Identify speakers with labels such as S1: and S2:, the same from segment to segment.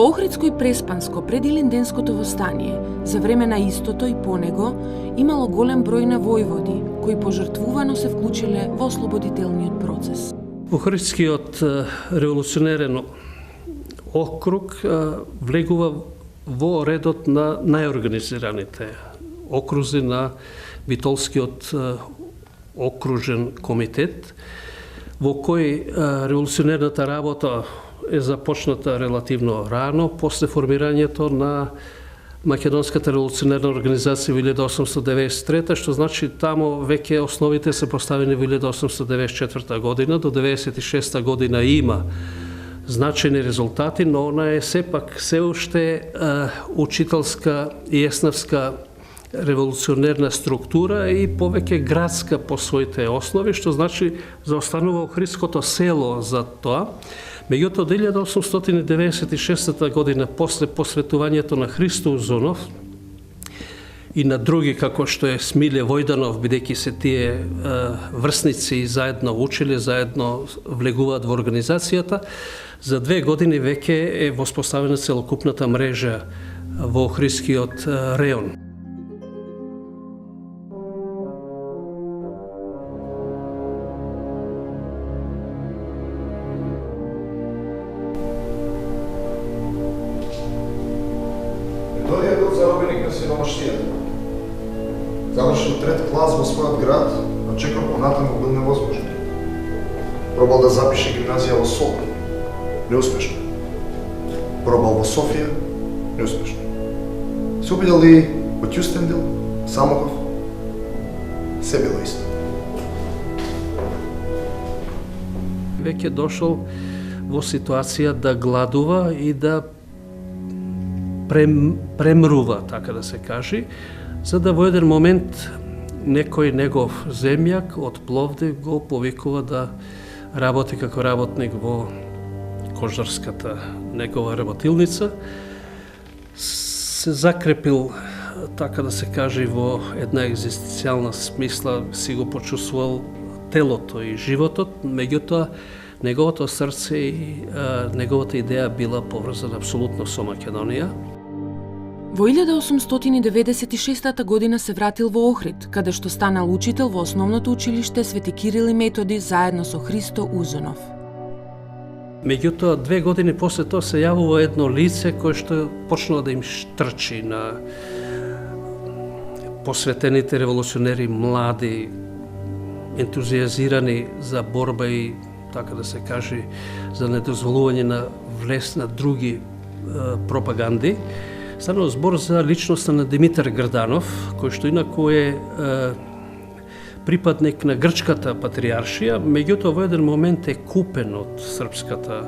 S1: Во Охридско и Преспанско пред Илинденското востание, за време на истото и по него, имало голем број на војводи, кои пожртвувано се вклучиле во ослободителниот процес.
S2: Охридскиот револуционерен округ влегува во редот на најорганизираните окрузи на Битолскиот окружен комитет, во кој револуционерната работа е започната релативно рано, после формирањето на Македонската револуционерна организација во 1893, што значи тамо веќе основите се поставени во 1894 година, до 96 година има значајни резултати, но она е сепак се уште учителска и еснавска револуционерна структура и повеќе градска по своите основи, што значи заостанува Охридското село за тоа. Меѓутоа, 1896 година, после посветувањето на Христо Узунов и на други, како што е Смиле Војданов, бидејќи се тие врсници и заедно училе, заедно влегуваат во организацијата, за 2 години веќе е воспоставена целокупната мрежа во Охридскиот реон.
S3: Дојде бил заробеник на сиромаштијата. Завршил 3 клас во својот град, а чекал понатаму бил невозможен. Пробал да запише гимназија во Солун. Неуспешно. Пробал во Софија. Неуспешно. Се обидел и во Кюстендил, Самоков. Се било исто.
S2: Веќе дошол во ситуација да гладува и да премрува, така да се каже, за да во еден момент некој негов земјак од Пловдив го повикува да работи како работник во кожарската негова работилница. Се закрепил, така да се каже, во една екзистенцијална смисла, си го почувствувал телото и животот, меѓутоа неговото срце и неговата идеја била поврзана апсолутно со Македонија.
S1: Во 1896 година се вратил во Охрид, каде што станал учител во основното училиште Свети Кирил и Методи заедно со Христо Узунов.
S2: Меѓутоа, 2 години после тоа се јавува едно лице кое што почнува да им штрчи на посветените револуционери, млади, ентузијазирани за борба и, така да се каже, за недозволување на влез на други пропаганди. Станува збор за личноста на Димитар Грданов, кој што инаку е припадник на грчката патриаршија, меѓутоа во еден момент е купен од српската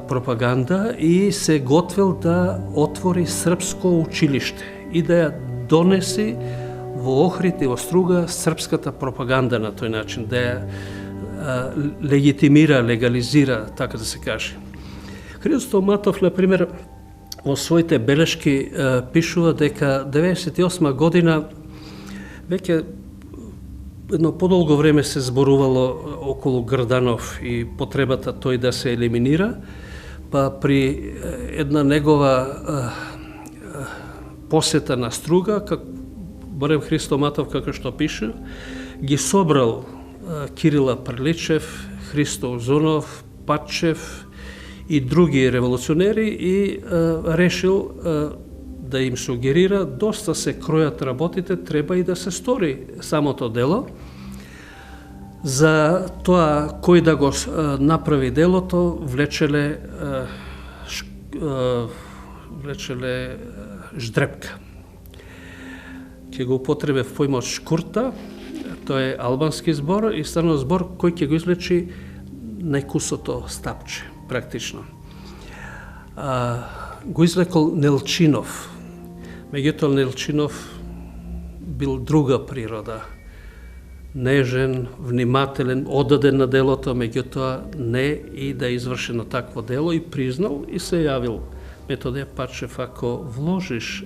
S2: пропаганда и се готвел да отвори српско училиште и да ја донеси во Охрид и во Струга српската пропаганда на тој начин, да ја легитимира, легализира, така да се каже. Христо Матов, например, во своите белешки пишува дека 98 година веќе едно подолго време се зборувало околу Грданов и потребата тој да се елиминира, па при една негова посета на Струга, барем Христо Матов, како што пише, ги собрал Кирила Прличев, Христо Узунов, Патчев и други револуционери и решил да им сугерира, доста се кројат работите, треба и да се стори самото дело. За тоа кој да го направи делото, влечеле ждрепка. Ќе го употребе поимот шкурта, тоа е албански збор, и станува збор кој ќе го извлечи најкусото стапче, практично. Го извлекол Нелчинов. Меѓутоа Нелчинов бил друга природа. Нежен, внимателен, одаден на делото, меѓутоа не и да извршено такво дело, и признал и се јавил Методија Патчев: ако вложиш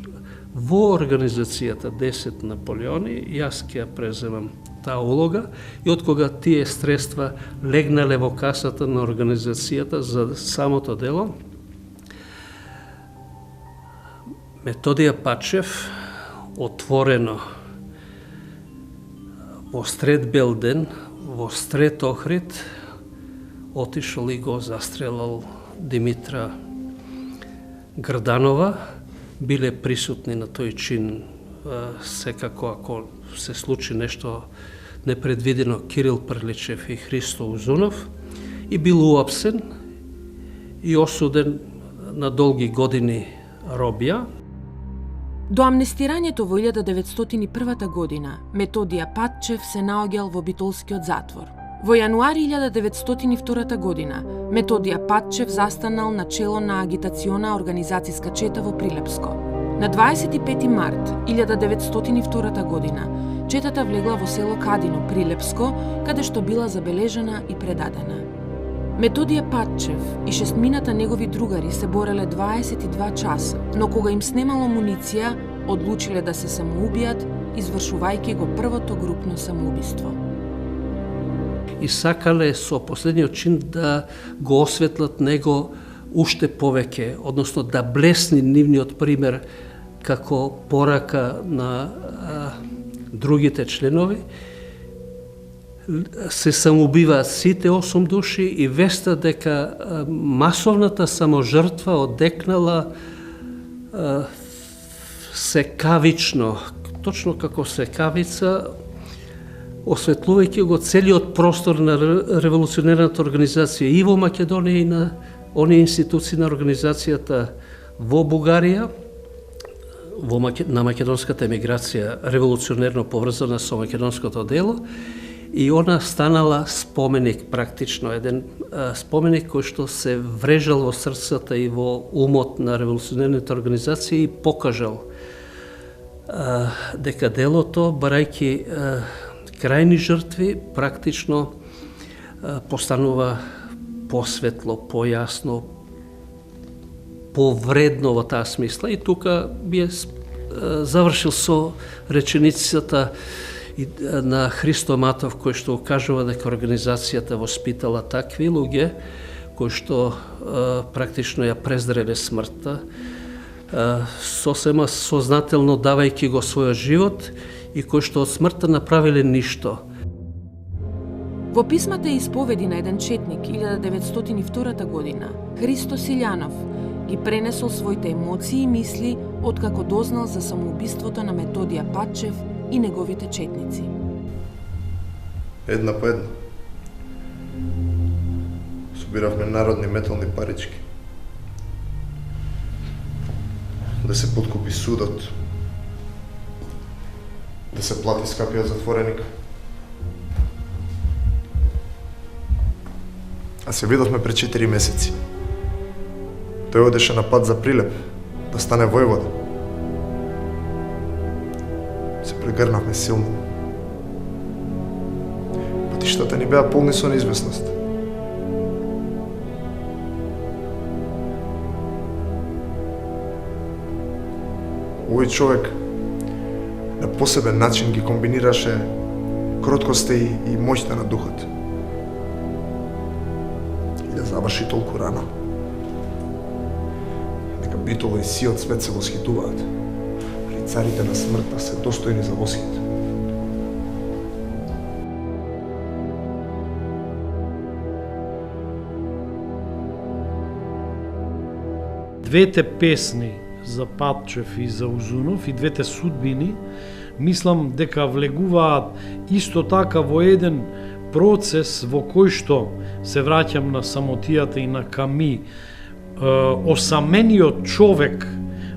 S2: во организацијата 10 Наполеони, јас ќе ја преземам таа улога, и од кога тие средства легнале во касата на организацијата за самото дело, Методија Пачев отворено во сред бел ден, во сред Охрид, отишол и го застрелал Димитра Грданова. Биле присутни на тој чин, секако ако се случи нешто непредвидено, Кирил Прличев и Христо Узунов, и бил уапсен и осуден на долги години робија.
S1: До амнестирањето во 1901 година Методија Пачев се наоѓал во битолскиот затвор. Во јануари 1902 година Методија Пачев застанал на чело на агитациона организацијска чета во Прилепско. На 25 март 1902 година четата влегла во село Кадино, Прилепско, каде што била забележана и предадена. Методија Пачев и шестмината негови другари се бореле 22 часа, но кога им снемало муниција, одлучиле да се самоубијат, извршувајќи го првото групно самоубиство.
S2: И сакале со последниот чин да го осветлат него уште повеќе, односно да блесни нивниот пример како порака на другите членови. Се самоубиваат сите 8 души и веста дека масовната саможртва одекнала секавично, точно како секавица, осветлувајќи го целиот простор на револуционерната организација и во Македонија и на оние институции на организацијата во Бугарија, на македонската емиграција револуционерно поврзана со македонското дело, и она станала споменик, практично еден споменик кој што се врежал во срцата и во умот на револуционерните организации и покажал дека делото, барајќи крајни жртви, практично постанува посветло, појасно, повредно во таа смисла. И тука би завршил со реченицата на Христо Матов, кој што кажува дека организацијата воспитала такви луѓе кои што практично ја презреле смртта, сосема сознателно давајќи го својот живот и кои што од смртта направиле ништо.
S1: Во писмата и исповеди на еден четник 1902 година, Христо Силјанов ги пренесол своите емоции и мисли откако дознал за самоубиството на Методија Пачев и неговите четници.
S3: Една по една собиравме народни метални парички да се подкупи судот, да се плати скапиот затвореник. А се видовме пред 4 месеци. Тој одеше на пат за Прилеп, да стане војвода. Се прегрнавме силно. Патиштата ни беа полни со неизвестност. Овој човек на посебен начин ги комбинираше кроткоста и моќта на духот. И да заврши толку рано. Дека Битола и сиот свет се восхитуваат. Царите на смртта се достојни за восхит.
S4: Двете песни за Пачев и за Узунов и двете судбини, мислам дека влегуваат исто така во еден процес во кој што се враќам на самотијата и на Ками, осамениот човек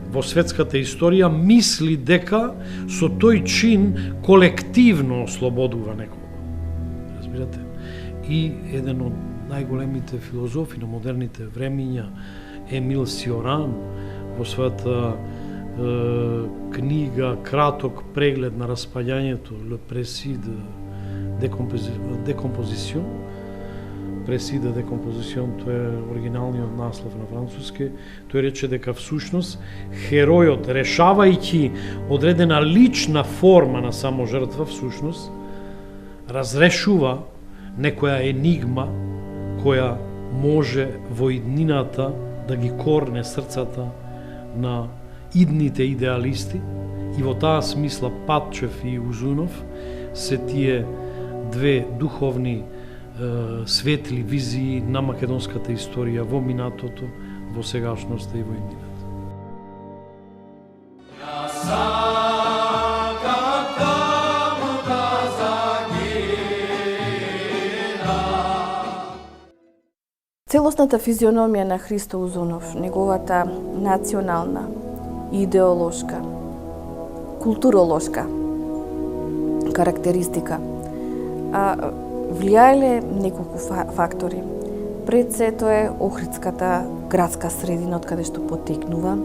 S4: во светската историја мисли дека со тој чин колективно ослободува некого. Разбирате? И еден од најголемите филозофи на модерните времиња, Емил Сиоран, во својата книга Краток преглед на распаѓањето, Le Précis de Décomposition, Précis de Décomposition, тоа е оригиналниот наслов на француски, тој рече дека всушност херојот, решавајќи одредена лична форма на саможртва, всушност разрешува некоја енигма која може во иднината да ги корне срцата на идните идеалисти, и во таа смисла Патчев и Узунов се тие две духовни светли визии на македонската историја во минатото, во сегашноста и во иднината.
S5: Целосната физиономија на Христо Узунов, неговата национална, идеолошка, културолошка карактеристика, влијаеле неколку фактори. Пред сето е Охридската градска средина од каде што потекнува,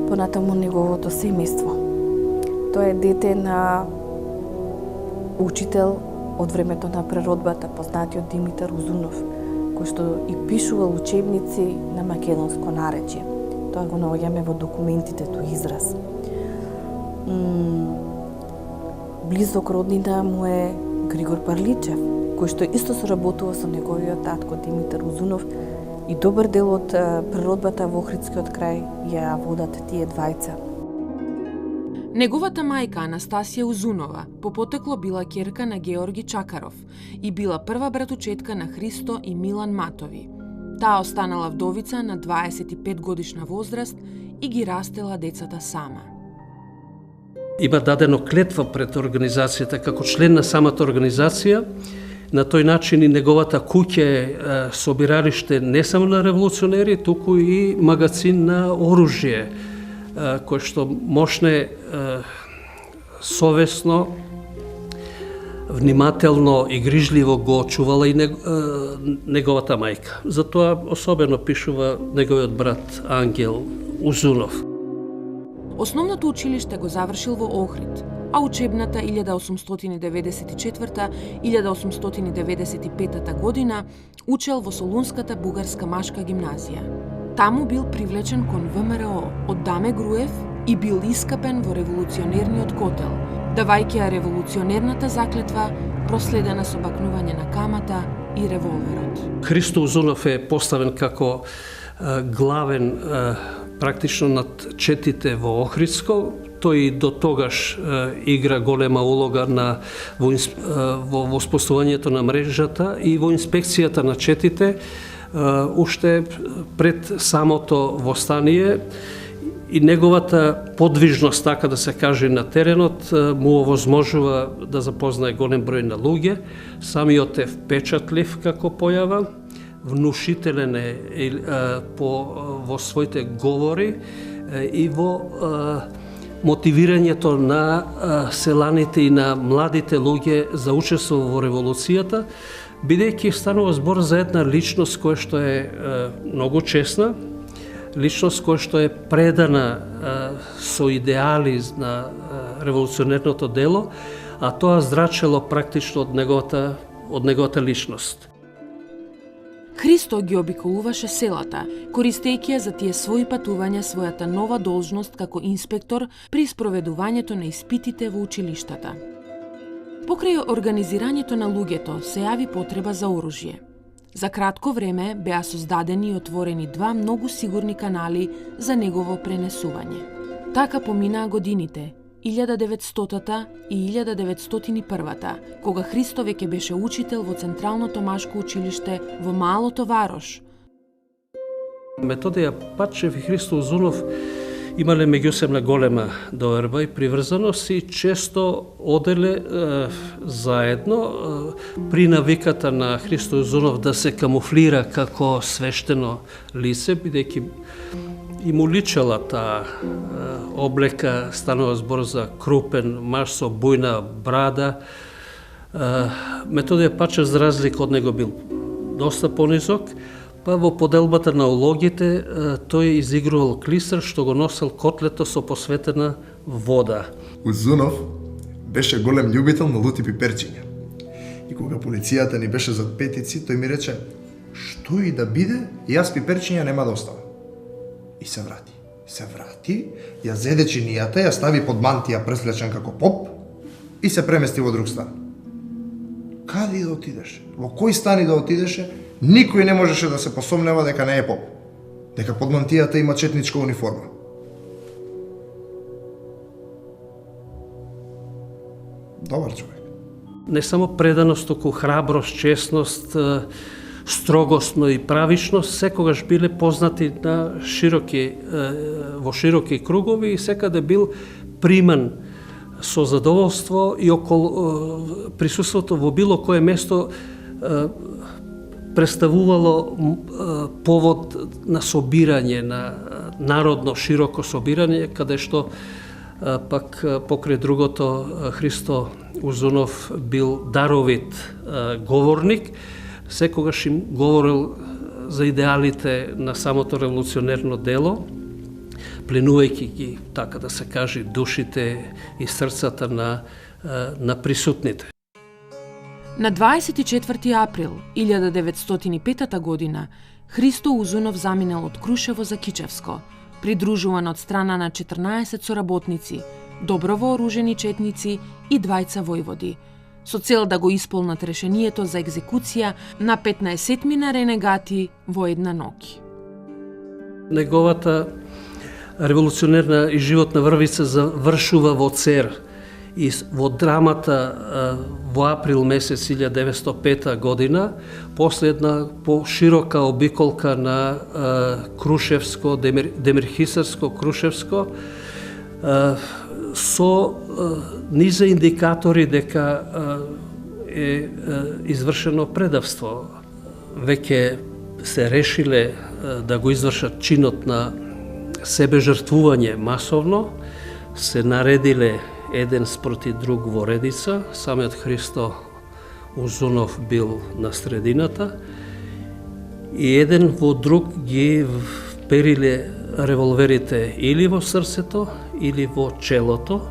S5: понатаму неговото семејство. Тој е дете на учител од времето на преродбата, познатиот Димитар Узунов, кој што и пишувал учебници на македонско наречје. Тоа го наоѓаме во документите тој израз. Близок роднина му е Григор Парличев, кој што исто соработува со неговиот татко Димитар Узунов и добар дел од природбата во Охридскиот крај ја водат тие двајца.
S1: Неговата мајка Анастасија Узунова по потекло била ќерка на Георги Чакаров и била прва братучетка на Христо и Милан Матови. Таа останала вдовица на 25 годишна возраст и ги растела децата сама.
S2: Има дадено клетва пред организацијата како член на самата организација. На тој начин и неговата куќа е собиралиште не само на револуционери, туку и магазин на оружје, кој што можне совесно, внимателно и грижливо го чувала и неговата мајка. Затоа особено пишува неговиот брат Ангел Узунов.
S1: Основното училиште го завршил во Охрид, а учебната 1894-1895 година учел во Солунската бугарска машка гимназија. Таму бил привлечен кон ВМРО од Даме Груев и бил искапен во револуционерниот котел, давајќи ја револуционерната заклетва проследена со бакнување на камата и револверот.
S2: Христо Узунов е поставен како главен практично над четите во Охридско. Тој до тогаш игра голема улога во воспоставувањето на мрежата и во инспекцијата на четите, уште пред самото востание, и неговата подвижност, така да се каже, на теренот му овозможува да запознае голем број на луѓе. Самиот е впечатлив како појава, внушителен е во своите говори и во мотивирањето на селаните и на младите луѓе за учество во револуцијата, бидејќи станува збор за една личност која што е многу честна, личност која што е предана со идеали на револуционерното дело, а тоа зрачело практично од неговата личност.
S1: Христо ги обиколуваше селата, користејќи ја за тие своји патувања својата нова должност како инспектор при спроведувањето на испитите во училиштата. Покрај организирањето на луѓето се јави потреба за оружје. За кратко време беа создадени и отворени два многу сигурни канали за негово пренесување. Така поминаа годините, 1900-та и 1901-та, кога Христо веќе беше учител во Централното машко училиште во Малото Варош.
S2: Методија Патчев и Христо Узунов имале меѓусебна голема доверба и приврзаност и често оделе заедно при навиката на Христо Узунов да се камуфлира како свештено лице, бидејќи и му личала таа облека, станува збор за крупен маж со бујна брада. Методија Патчев, за разлика од него, бил доста понизок, па во поделбата на улогите тој изигрувал клисар што го носел котлето со посветена вода.
S3: Узунов беше голем љубител на лути пиперчиња. И кога полицијата ни беше зад петици, тој ми рече: "Што и да биде, јас пиперчиња нема да оставам." И се врати. Се врати, ја зеде чинијата, ја стави под мантија преслечен како поп и се премести во друг стан. Каде да отидеше? Во кој стан и да отидеше, никој не можеше да се посомнева дека не е поп. Дека под мантијата има четничка униформа. Добар човек.
S2: Не само преданост, туку храброст, честност, строгост, но и правичност секогаш биле познати на во широки кругови и секаде бил приман со задоволство и околу присуството во било кое место представувало повод на собирање, на народно широко собирање, каде што пак покрај другото Христо Узунов бил даровит говорник, секогаш им говорил за идеалите на самото револуционерно дело, пленувајќи ги, така да се каже, душите и срцата на присутните.
S1: На 24 април 1905 година Христо Узунов заминал од Крушево за Кичевско, придружуван од страна на 14 соработници, добро вооружени четници и 2 војводи, со цел да го исполнат решението за екзекуција на 15 ренегати во една ноќ.
S2: Неговата револуционерна и животна врвица завршува во Цер и во драмата во април месец 1905 година, после една поширока обиколка на Крушевско, Демирхисарско, Крушевско, со низа индикатори дека е извршено предавство. Веќе се решиле да го извршат чинот на себежртвување масовно, се наредиле еден спроти друг во редица, самиот Христо Узунов бил на средината и еден во друг ги впериле револверите или во срцето, или во челото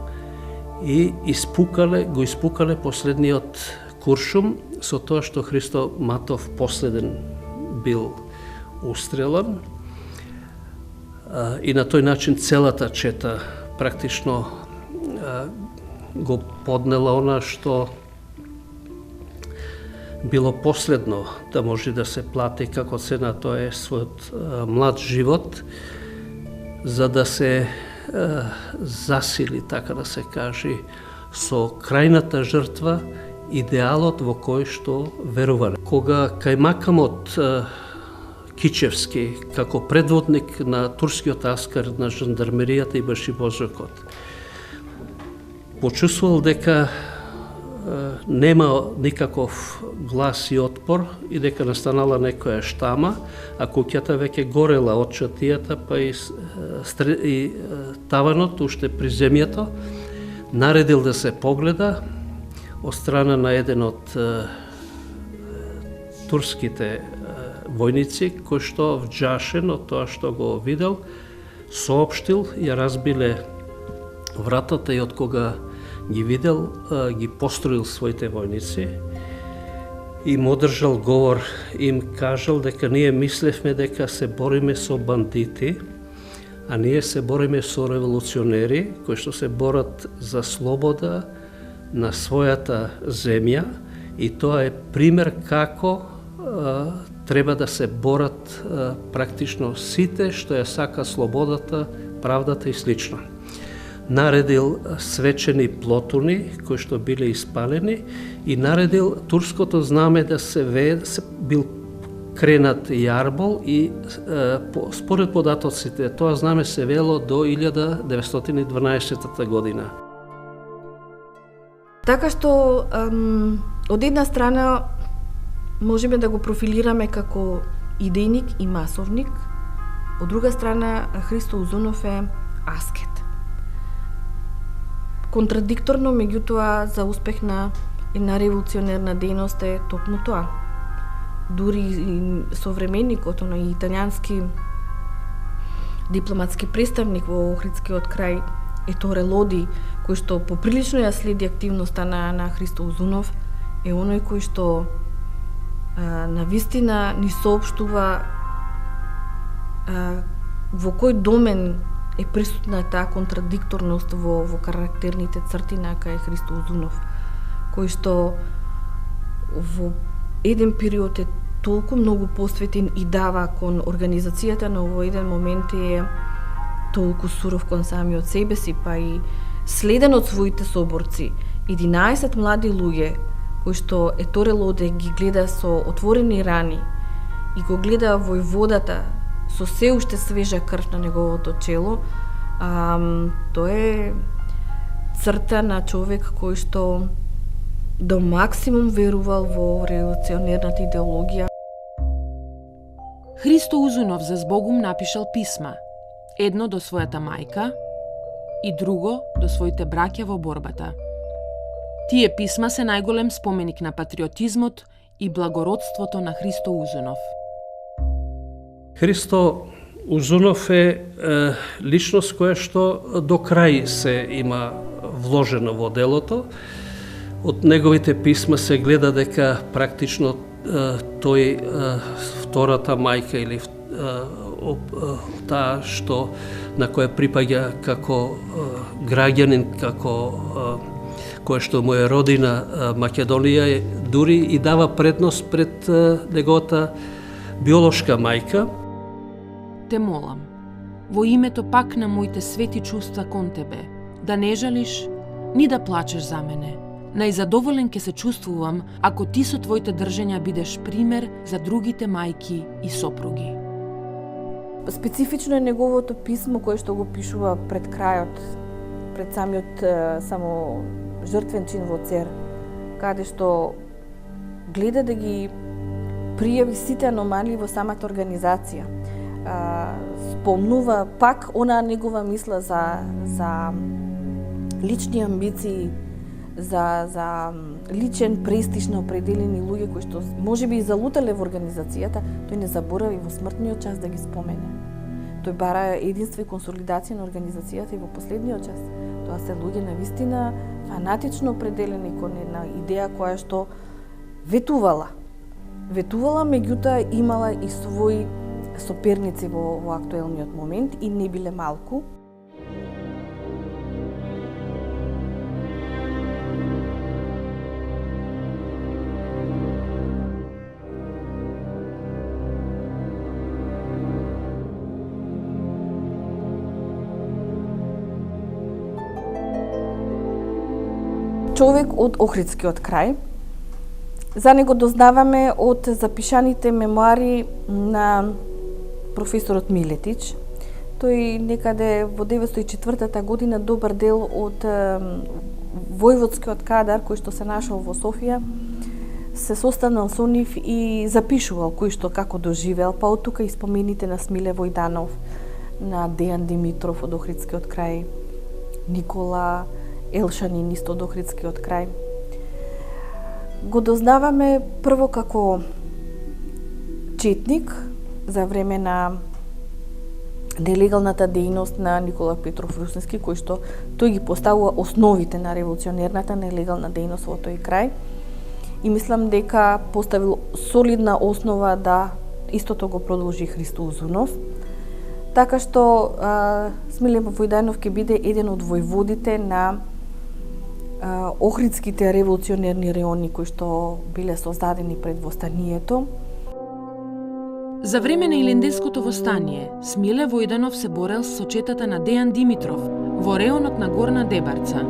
S2: и го испукале последниот куршум, со тоа што Христо Матов последен бил устрелан и на тој начин целата чета практично го поднела она што било последно да може да се плати како цена, тоа е својот млад живот, за да се засили, така да се каже, со крајната жртва идеалот во кој што верувале. Кога кајмакамот Кичевски, како предводник на турскиот аскар на жандармеријата и башибозокот, почувствувал дека нема никаков глас и отпор и дека настанала некоја штама, а куќата веќе горела од чатијата, па и таванот уште при земјата, наредил да се погледа од страна на еден од турските војници, кој што вџашен од тоа што го видел, соопштил, ја разбиле вратата и од кога ги видел, ги построил своите војници, им одржал говор, им кажал дека ние мислевме дека се бориме со бандити, а ние се бориме со револуционери кои што се борат за слобода на својата земја и тоа е пример како треба да се борат практично сите што ја сака слободата, правдата и слично. Наредил свечени плотуни кои што биле испалени и наредил турското знаме да бил кренат јарбол и според податоците тоа знаме се вело до 1912 година.
S5: Така што од една страна можеме да го профилираме како идејник и масовник, од друга страна Христо Узунов е аскет. Контрадикторно, меѓутоа, за успех на една револуционерна дејност е токму тоа. Дури и современикот, и италијански дипломатски представник во Охридскиот крај Еторе Лоди, кој што поприлично ја следи активноста на Христо Узунов, е оној кој што на вистина ни соопштува во кој домен е присутна таа контрадикторност во карактерните црти на кај Христо Узунов, кој што во еден период е толку многу посветен и дава кон организацијата, но во еден момент е толку суров кон самиот себе си, па и следен од своите соборци 11 млади луѓе кои што Еторе Лоде ги гледа со отворени рани и го гледа војводата со се уште свежа крв на неговото чело, тоа е црта на човек кој што до максимум верувал во револуционерната идеологија.
S1: Христо Узунов за збогум напишал писма, едно до својата мајка и друго до своите браќа во борбата. Тие писма се најголем споменик на патриотизмот и благородството на Христо Узунов.
S2: Христо Узунов е личност која што до крај се има вложено во делото. Од неговите писма се гледа дека практично тој втората мајка или таа што на која припаѓа како граѓанин, како која што му е родина Македонија, дури и дава предност пред неговата биолошка мајка.
S1: Те молам, во името пак на моите свети чувства кон тебе, да не жалиш, ни да плачеш за мене. Најзадоволен ке се чувствувам ако ти со твоите држења бидеш пример за другите мајки и сопруги.
S5: Специфично е неговото писмо кое што го пишува пред крајот, пред самиот само жртвен чин во Цер, каде што гледа да ги пријави сите аномалии во самата организација. Спомнува пак она негова мисла за лични амбиции, за личен престиж на определени луѓе кои што можеби и залутале во организацијата, тој не заборави во смртниот час да ги спомене. Тој бара единство и консолидација на организацијата и во последниот час. Тоа се луѓе навистина фанатично определени кон една идеја која што ветувала, меѓутоа имала и своји соперници во актуелниот момент и не биле малку. Човек од Охридскиот крај. За него дознаваме од запишаните мемуари на професорот Милетич. Тој некаде во 1904 година добар дел од војводскиот кадар кој што се нашол во Софија се состанал со нив и запишувал кој што како доживеал, па од тука и спомените на Смиле Војданов, на Дејан Димитров од Охридскиот крај, Никола Елшанин исто од Охридскиот крај. Го дознаваме прво како четник за време на нелегалната дејност на Никола Петров Русински, кој што тој ги поставува основите на револуционерната нелегална дејност во тој крај. И мислам дека поставил солидна основа да истото го продолжи Христо Узунов. Така што Смиле Војданов ќе биде еден од војводите на охридските револуционерни реони кои што биле создадени пред востанието.
S1: За време на Илинденското востание, Смиле Војданов се борел со четата на Дејан Димитров во реонот на Горна Дебарца.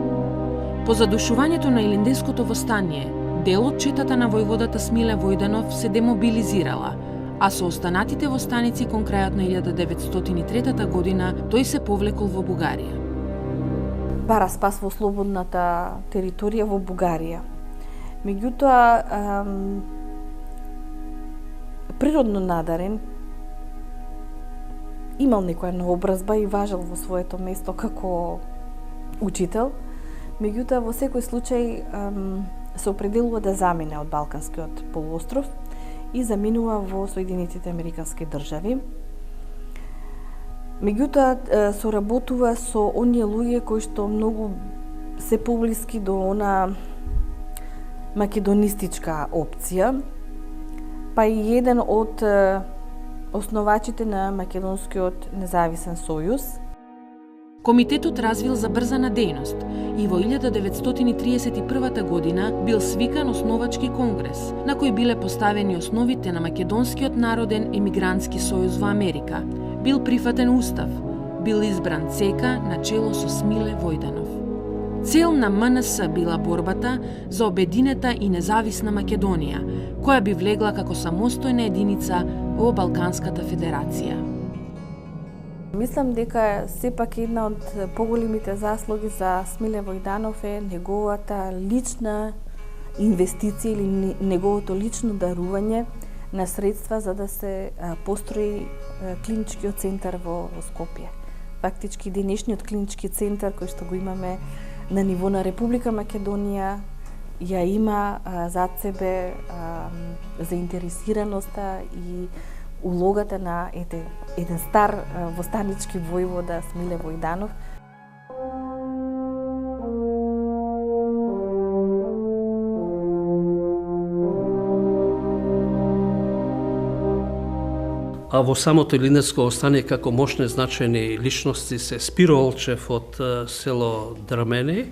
S1: По задушувањето на Илинденското востание, дел од четата на војводата Смиле Војданов се демобилизирала, а со останатите востаници кон крајот на 1903 година тој се повлекол во Бугарија.
S5: Бара спас во слободната територија во Бугарија. Меѓутоа, природно надарен, имал некоја наобразба и важел во своето место како учител, меѓутоа во секој случај се определува да замине од Балканскиот полуостров и заминува во Соединетите Американски држави. Меѓутоа соработува со оние луѓе кои што многу се поблиски до она македонистичка опција, па и еден од основачите на Македонскиот независен сојуз.
S1: Комитетот развил забрзана дејност и во 1931 година бил свикан основачки конгрес, на кој биле поставени основите на Македонскиот народен емигрантски сојуз во Америка. Бил прифатен устав, бил избран ЦК на чело со Смиле Војданов. Цел на МНС била борбата за обединета и независна Македонија, која би влегла како самостојна единица во Балканската федерација.
S5: Мислам дека сепак една од поголемите заслуги за Смиле Војданов е неговата лична инвестиција или неговото лично дарување на средства за да се построи клиничкиот центар во Скопје. Фактички денешниот клинички центар кој што го имаме на ниво на Република Македонија ја има зад себе заинтересираноста и улогата на еден стар востанички војвода Смиле Војданов.
S2: А во самото Илинденско остание како мощни значајни личности се Спиро Олчев од село Драмени,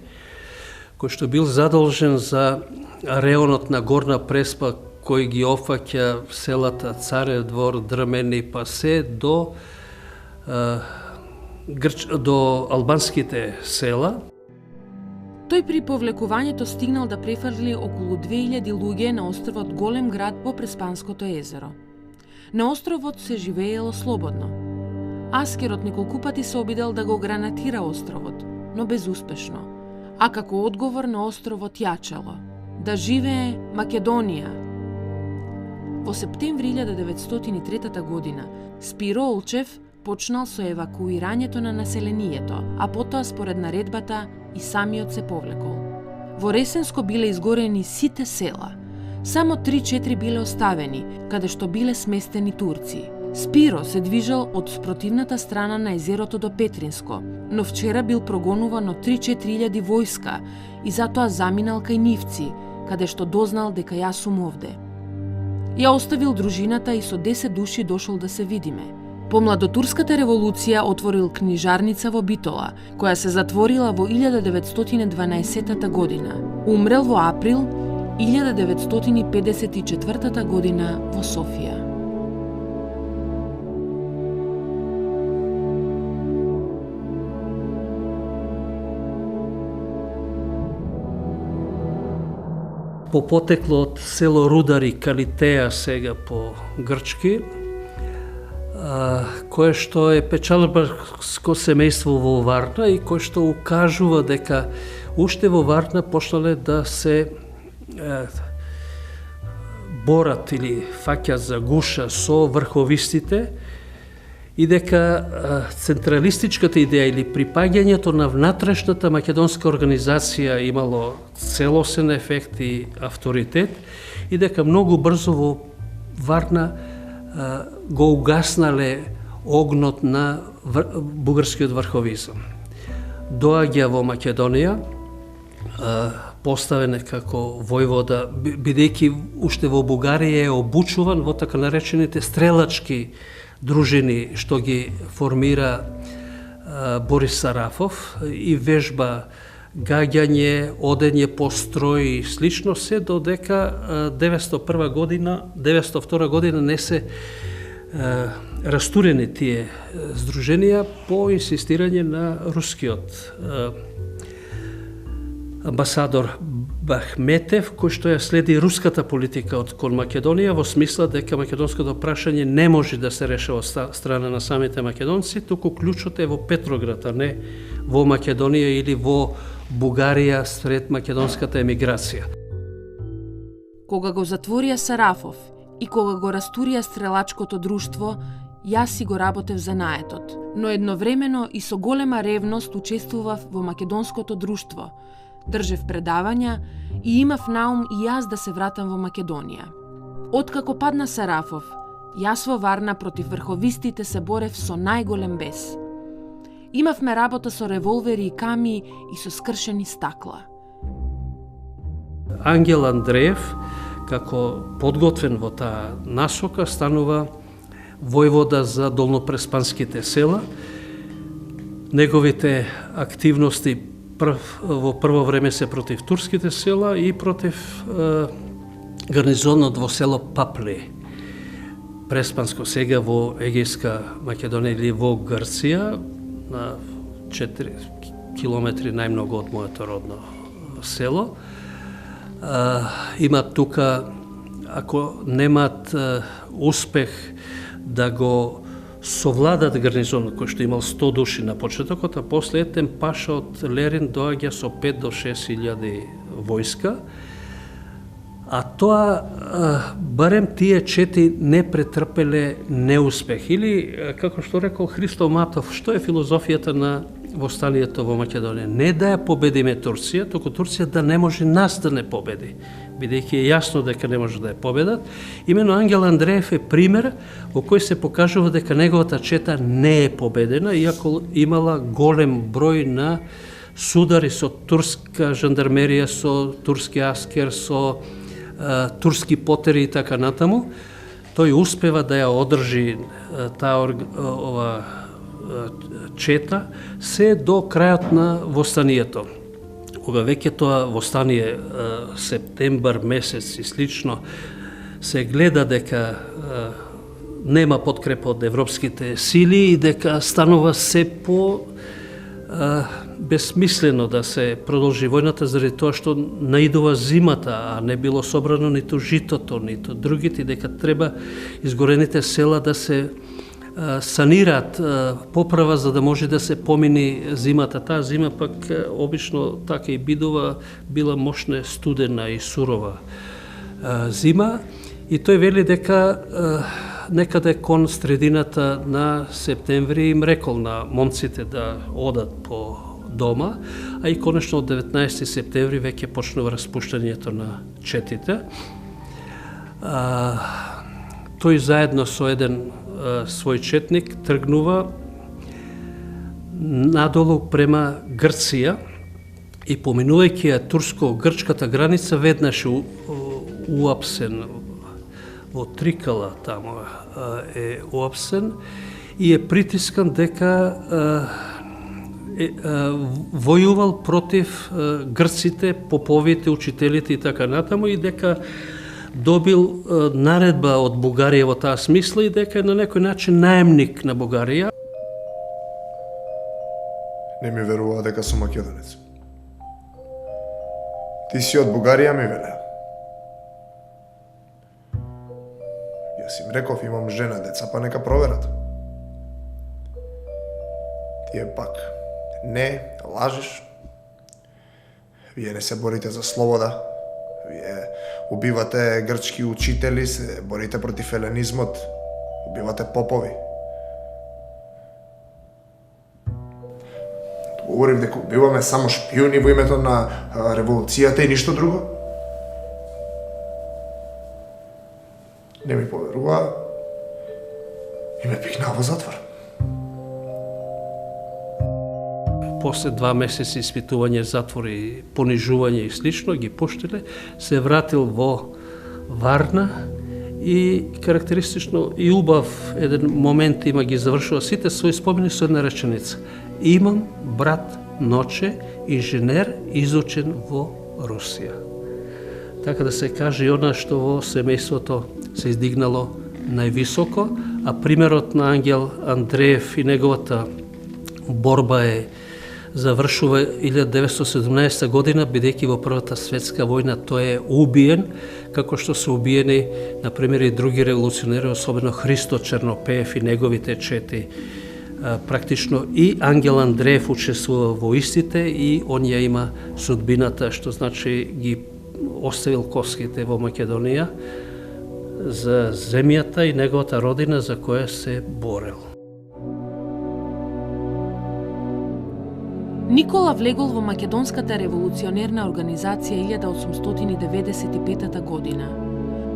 S2: кој што бил задолжен за реонот на Горна Преспа кој ги опфаќа селата Царев двор, Драмени, па се до албанските села.
S1: Тој при повлекувањето стигнал да префрли околу 2000 луѓе на островот Голем град во Преспанското езеро. На островот се живеело слободно. Аскерот неколку пати се обидел да го гранатира островот, но безуспешно. А како одговор на островот јачало: да живее Македонија! Во септември 1903 година Спиро Олчев почнал со евакуирањето на населението, а потоа според наредбата и самиот се повлекол. Во Ресенско биле изгорени сите села. Само 3-4 биле оставени, каде што биле сместени турци. Спиро се движел од спротивната страна на езерото до Петринско, но вчера бил прогонуван од 3-4 илјади војска и затоа заминал кај Нивци, каде што дознал дека јас сум овде. Ја оставил дружината и со 10 души дошол да се видиме. По младотурската револуција отворил книжарница во Битола, која се затворила во 1912 година. Умрел во април 1954 година во Софија.
S2: По потекло од село Рудари, Калитеја сега по грчки, кое што е печалбарско семејство во Варна и кое што укажува дека уште во Варна почнале да се борат или фаќат за гуша со врховистите и дека централистичката идеја или припаѓањето на внатрешната македонска организација имало целосен ефект и авторитет и дека многу брзо во Варна го угаснале огнот на бугарскиот врховизам. Доаѓа во Македонија, поставен како војвода, бидејќи уште во Бугарија е обучуван во така наречените стрелачки дружини што ги формира Борис Сарафов и вежба гаѓање, одење по строи и слично, се додека 902 година не се растурени тие здруженија по инсистирање на рускиот амбасадор Бахметев, кој што ја следи руската политика од кон Македонија во смисла дека македонското прашање не може да се решава од страна на самите македонци, туку клучот е во Петроград, а не во Македонија или во Бугарија сред македонската емиграција.
S1: Кога го затворија Сарафов и кога го растурија стрелачкото друштво, јас си го работев занаетот, но едновремено и со голема ревност учествував во македонското друштво, држев предавања и имав наум и јас да се вратам во Македонија. Откако падна Сарафов, јас во Варна против врховистите се борев со најголем бес. Имавме работа со револвери и ками и со скршени стакла.
S2: Ангел Андреев, како подготвен во таа насока, станува војвода за долнопреспанските села. Неговите активности во прво време се против турските села и против гарнизонот во село Папли. Преспанско сега во Егејска Македонија или во Грција, на 4 километри најмногу од моето родно село. Имат тука, ако немаат успех да го совладат гарнизонот кој што имал 100 души на почетокот, а после етен паша од Лерин доаѓа со 5 до 6 илјади војска, а тоа барем тие чети не претрпеле неуспех. Или, како што рекол Христо Матов, што е филозофијата на востанието во Македонија? Не да ја победиме Турција, туку Турција да не може нас да не победи, бидејќи е јасно дека не може да ја победат. Имено Ангел Андреев е пример во кој се покажува дека неговата чета не е победена, иако имала голем број на судари со турска жандармерија, со турски аскер, со турски потери и така натаму. Тој успева да ја одржи ова чета се до крајот на востанието. Кога веќе тоа востание септембар месец и слично се гледа дека нема подкрепа од европските сили и дека станува се по безсмислено да се продолжи војната заради тоа што наидува зимата, а не било собрано ниту житото, ниту другите, дека треба изгорените села да се санираат поправа за да може да се помини зимата. Таа зима пак обично така и била мощна, студена и сурова зима, и тој вели дека некаде кон средината на септември им рекол на момците да одат по дома, а и конечно од 19 септември веќе почнува распуштањето на четите. Тој заедно со еден свој четник тргнува надолу према Грција и поминувајќи ја турско-грчката граница веднаш уапсен во Трикала, таму е уапсен и е притискан дека војувал против грците, поповите, учителите и така натаму, и дека добил наредба од Бугарија во таа смисла и дека е на некој начин наемник на Бугарија.
S3: Не ми верува дека сум македонец. Ти си од Бугарија, ми велеа. Јас им реков, имам жена, деца, па нека проверат. Тие пак, не, лажиш. Вие не се борите за слобода. Вие убивате грчки учители, се борите против еленизмот, убивате попови. Говорив дека убиваме само шпиони во името на револуцијата и ништо друго. Не ми поверува и ме пикнаа во затвор.
S2: После 2 месеци испитување, затвори, понижување и слично, ги пуштиле, се вратил во Варна и карактеристично и убав еден момент има, ги завршува сите своји спомени со една реченица. Имам брат Ноче, инженер, изучен во Русија. Така да се каже и она што во семејството се издигнало највисоко, а примерот на Ангел Андреев и неговата борба е завршува 1917 година, бидејќи во Првата светска војна тој е убиен, како што се убиени, например, и други револуционери, особено Христо Чернопеев и неговите чети. Практично и Ангел Андреев учествува во истите и он ја има судбината, што значи ги оставил коските во Македонија за земјата и неговата родина за која се борел.
S1: Никола влегол во Македонската револуционерна организација 1895 година.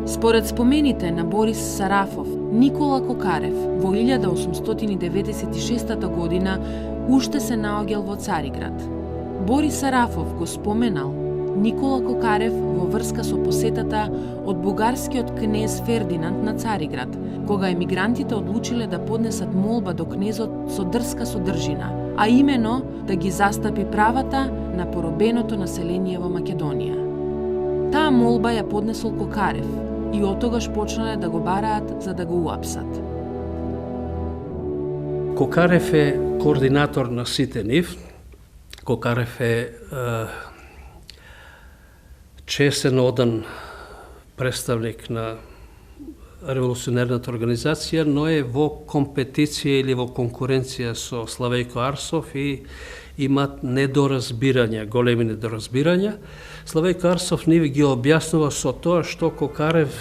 S1: Според спомените на Борис Сарафов, Никола Кокарев во 1896 година уште се наоѓал во Цариград. Борис Сарафов го споменал Никола Кокарев во врска со посетата од бугарскиот кнез Фердинанд на Цариград, кога емигрантите одлучиле да поднесат молба до кнезот со дрска содржина, а имено да ги застапи правата на поробеното население во Македонија. Таа молба ја поднесол Кокарев и оттогаш почнале да го бараат за да го уапсат.
S2: Кокарев е координатор на сите нив. Кокарев е чесен одан представник на револуционерната организација, но е во компетиција или во конкуренција со Славејко Арсов и имат недоразбирања, големи недоразбирања. Славејко Арсов ни ги објаснува со тоа што Кокарев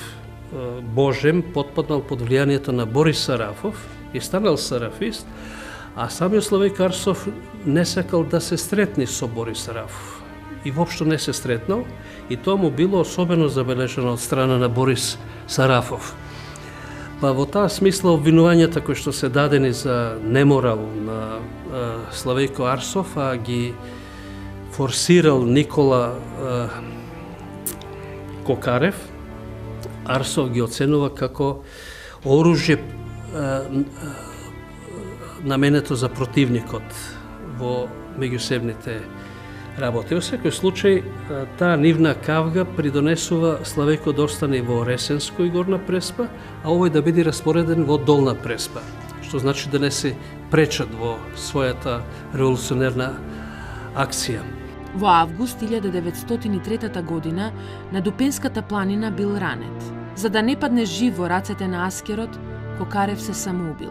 S2: Божем потпаднал под влијанието на Борис Сарафов и станал сарафист, а самиот Славејко Арсов не сакал да се сретни со Борис Сарафов. И воопшто не се сретнал, и тоа му било особено забележено од страна на Борис Сарафов. Па во таа смисла обвинувањата кои што се дадени за неморал на Славејко Арсов, а ги форсирал Никола Кокарев, Арсов ги оценува како оружје наменето за противникот во меѓусебните работи. Во секој случај, таа нивна кавга придонесува Славејко да остане во Ресенско и Горна Преспа, а овој да биде распореден во Долна Преспа, што значи да не се пречат во својата револуционерна акција.
S1: Во август 1903 година на Дупенската планина бил ранет. За да не падне жив во рацете на Аскерот, Кокарев се самоубил.